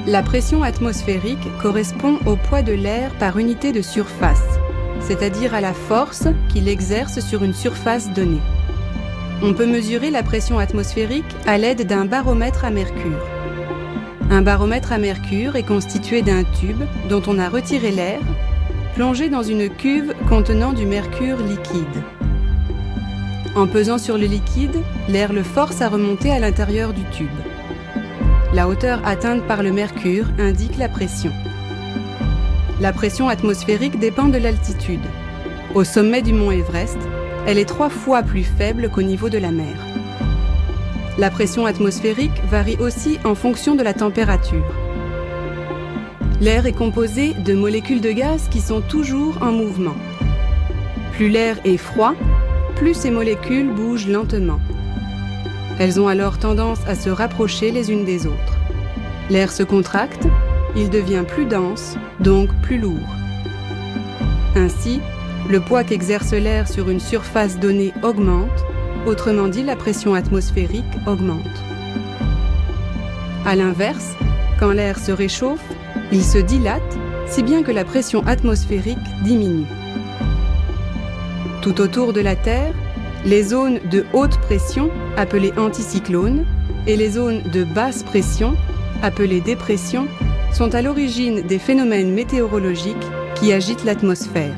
La pression atmosphérique correspond au poids de l'air par unité de surface, c'est-à-dire à la force qu'il exerce sur une surface donnée. On peut mesurer la pression atmosphérique à l'aide d'un baromètre à mercure. Un baromètre à mercure est constitué d'un tube dont on a retiré l'air, plongé dans une cuve contenant du mercure liquide. En pesant sur le liquide, l'air le force à remonter à l'intérieur du tube. La hauteur atteinte par le mercure indique la pression. La pression atmosphérique dépend de l'altitude. Au sommet du mont Everest, elle est 3 fois plus faible qu'au niveau de la mer. La pression atmosphérique varie aussi en fonction de la température. L'air est composé de molécules de gaz qui sont toujours en mouvement. Plus l'air est froid, plus ces molécules bougent lentement. Elles ont alors tendance à se rapprocher les unes des autres. L'air se contracte, il devient plus dense, donc plus lourd. Ainsi, le poids qu'exerce l'air sur une surface donnée augmente, autrement dit la pression atmosphérique augmente. À l'inverse, quand l'air se réchauffe, il se dilate, si bien que la pression atmosphérique diminue. Tout autour de la Terre, les zones de haute pression, appelées anticyclones, et les zones de basse pression, appelées dépressions, sont à l'origine des phénomènes météorologiques qui agitent l'atmosphère.